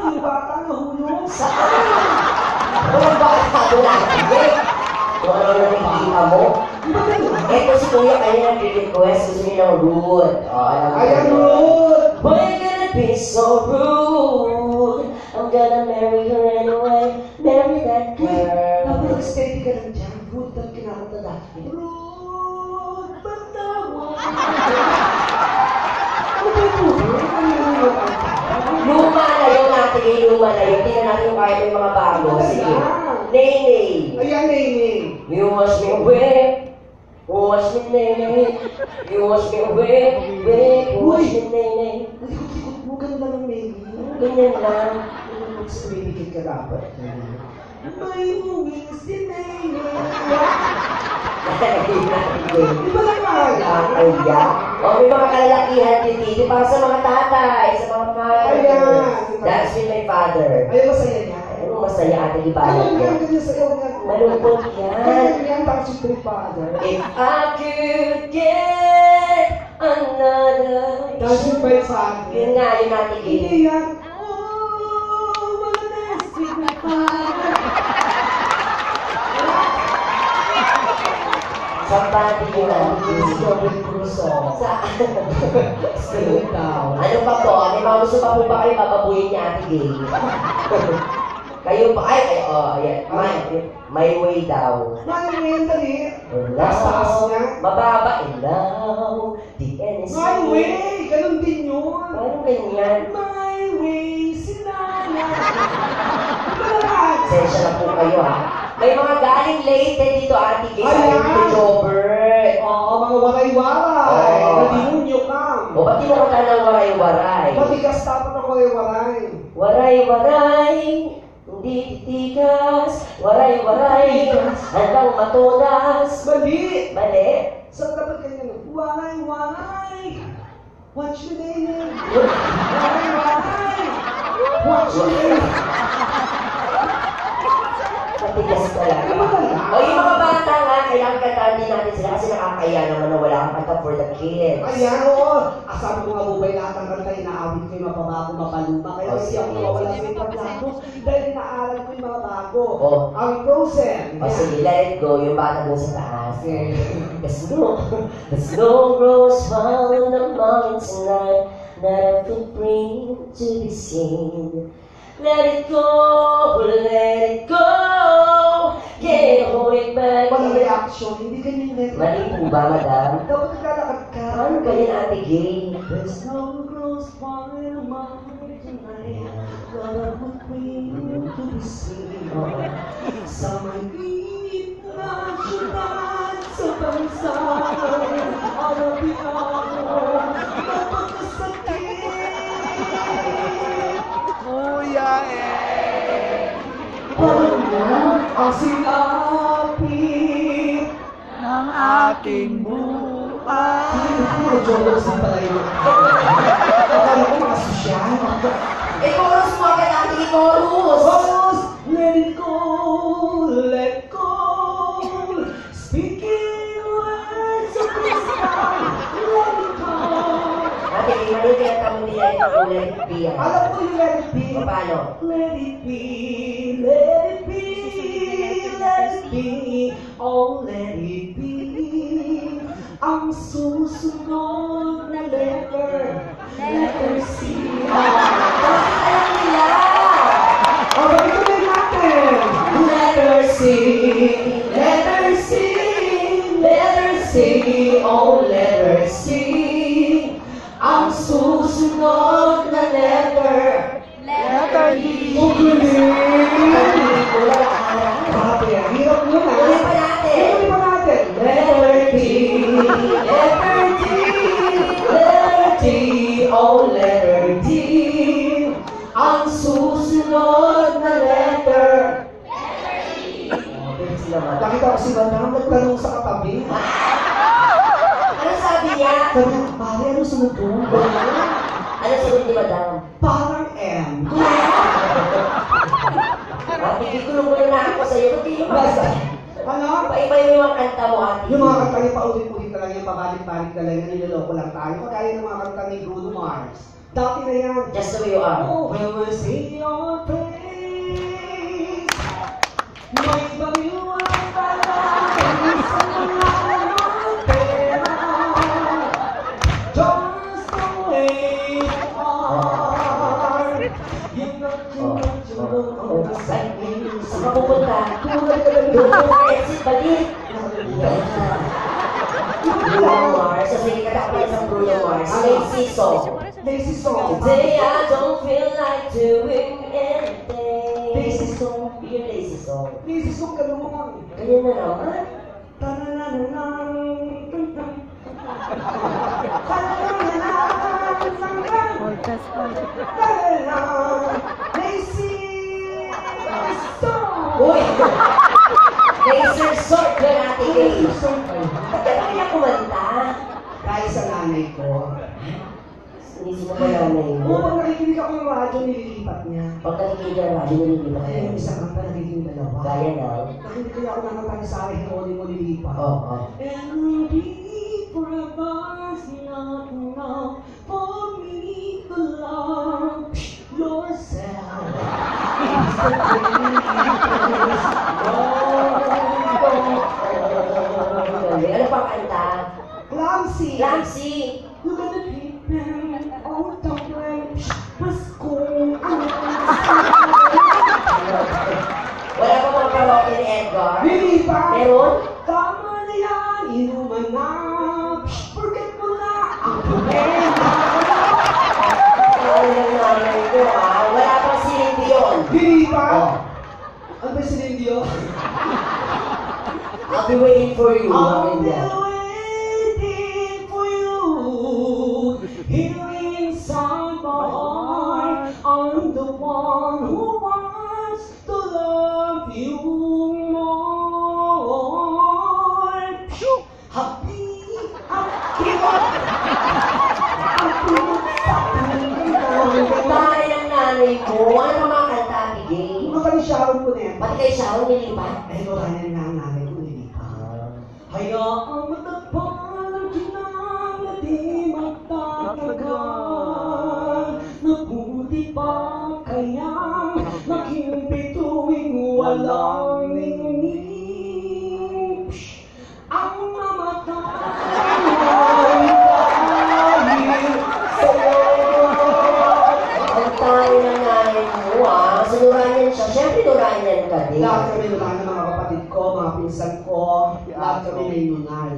Yung bata nahulog. Saan? Walang bakit sabi natin eh. Kung ano na nakikita mo. Eto si Kuya kanya nag-request. Gusto niya ng rude. Ayan, rude! Why you gonna be so rude? I'm gonna marry her anyway. Marry that girl. Tapos steady ka lang dyan. Rude ang kinakanta dati. Rude! Batawa! Ano ba yung rude? Ano yung rude? Luma na yun natin eh. Luma na yun. Tingnan natin yung kaya yung mga bago. Sige. Nene. Ayan, Nene. You wash me away. Wash me, Nene. You wash me away. Wash me, Nene. Likot-likot mo. Ganun lang ang Nene. Ganyan lang. Sumibigit ka dapat. May uwi si Nene. Di ba lang Kaya? O may mga kalalakihan din dito para sa mga tatay, sa mga father. Ayan. That's with my father. Ayaw masaya niya. Ano masaya ate ibalat Ayaw niya? ganyan sa iyo. Malungkot yan. Ganyan yan, tapos yung trip father. If I could get another. Tapos yung bait sa akin. Yun nga, yun natin Hindi eh. yan. Oh, wala na si my father. Sa pati yun natin. Si Robert Crusoe. Slow down. Ano pa po? May mga gusto pa po ba kayo bababuhin niya ate Gay? Kayo pa, ay, ayan. My way daw. My way, dali. Ilaw, Taas niya. mababa, ilaw, the NSC. My way, ganun din yun. Parang ganyan. My way, sinala. Malalag. Sensya na po kayo ha. May mga galing late dito ate Gay sa Ayan. Ito Jobert. Oo, mga waray-waray. Oo. Nadinunyo ka. O ba't di mo kata ng waray-waray? Matigas tapos ng waray-waray. Waray-waray, hindi titigas. Waray-waray, handang matunas. Mali. Mali? Saan dapat ganyan? Waray-waray. What's your name? Waray-waray. What's your name? Matigas talaga. Ano ba yan? O yung mga bata nga, kailangan kantahan din natin sila kasi nakakaya naman na wala kang kanta for the kids. Ayan, oo. Sabi ko nga bubay lahat ng kanta, inaawit ko yung mapabago, mapaluma. Kaya Oh, hindi ako sige, nawawala sige. sa ibang plato dahil inaaral ko yung mga bago. Oh. Ang Frozen. O sige, let it go, yung bata dun sa taas. Okay. The snow grows far on the mountains tonight, that I could bring to be seen. Let it go, can't hold it back. Walang reaction, hindi ganyan net. Mali po ba, madam? Dapat naglalakad ka. Paano ganyan, ate Gay? The snow grows far in the mountains tonight, that I could bring to be seen. Sa maliit na syudad sa bansa, Arabiano, napakasakit. Kuya eh! Parang ang sinapit Ng aking buhay! Puro jokes na pala yun. Akala ko mga sosyal. Chorus mo agad, ate Chorus! Chorus! Let it go, let go. Speaking words of wisdom, let it go. Ate Gay, mali kaya kami nila ito, let it be. Alam ko yung let it be. Paano? Let it be, let it be, let it be, oh let it be. Ang susunod na letter, letter C. Alam nila! O, ituloy natin. Letter C, letter C, letter C, oh letter C. Ang susunod na letter, letter D. Oh, galing! Grabe, ang hirap nun ah. Ulit pa natin. Ulit pa natin. Letter D, letter D, letter D, oh letter D. Ang susunod na letter, nakita ko si Madam nagtanong sa katabi. Ano sabi niya? Sabi niya, pare, ano sunod ko? Ano sabi ni Madam? Parang M. Ate Gay, kulong-kulong na ako sa'yo. Ba't di yung basa? Ano? Paiba yung mga kanta mo, ate. Yung mga kanta niya paulit-ulit na lang yan. yung pabalik-balik na lang na niloloko lang tayo. Kagaya ng mga kanta ni Bruno Mars. Dati na yan. Just the way you are. Oh, when we see your face, may baliwag tayo sa mga pera. Just the way you are. Yung nagtulog sa akin. Saan ka pupunta? Doon mo exit, balik. Bruno Mars. Sige, katakpan sa Bruno Mars. Lazy song. Lazy song. Today I don't feel like doing anything. Lazy song. Yung lazy song. Lazy song ka naman. Ganyan na lang. Podcast pa. Uy! Laser sword ka natin kayo. Ba't ka kaya kumanta? Dahil sa nanay ko. Hindi mo ba nanay mo? Oo, pag nakikinig ako ng radyo, nililipat niya. Pag nakikinig ka na radyo, nililipat Kaya ka. yung isa kanta, nakikinig dalawa. Gaya na. Nakikinig kaya ako nakanta sa akin, huli mo nililipat. Oo. And deeper was not enough for me to love yourself. It's the greatest Ano pang kanta? Clancy! Clancy! You're gonna depend on the French Pasko. Wala pa mga karaoke ni Edgar? Nilipat! Meron? Tama na yan, inuman na. Forget mo na ang problema. Ano yung nanay ko ah? Wala pang silindi yun. Nilipat! Oh. Ano ba si Lindio? I'll be waiting for you. I'll Mga be ganyan. waiting for you here inside my heart. I'm the one who wants to love you more. Happy, happy, Tayo ng nanay mo. Ano pa mga kanta, Bigay? Ano kami Sharon ko na yan? Pati kay Sharon nilipat. Eh, wala na nga ang nanay ko nilipat. Hayaang matagpan ang kinang na di magtatagal. Mabuti pa kayang maging bituing walang ningning. Ang mamatay ay dahil sa'yo. Ang tayo ng nanay mo ah. Sinurayan siya. Siyempre, nurayan ka din. Lahat kami nunal ng mga kapatid ko, mga pinsan ko, lahat kami may nunal.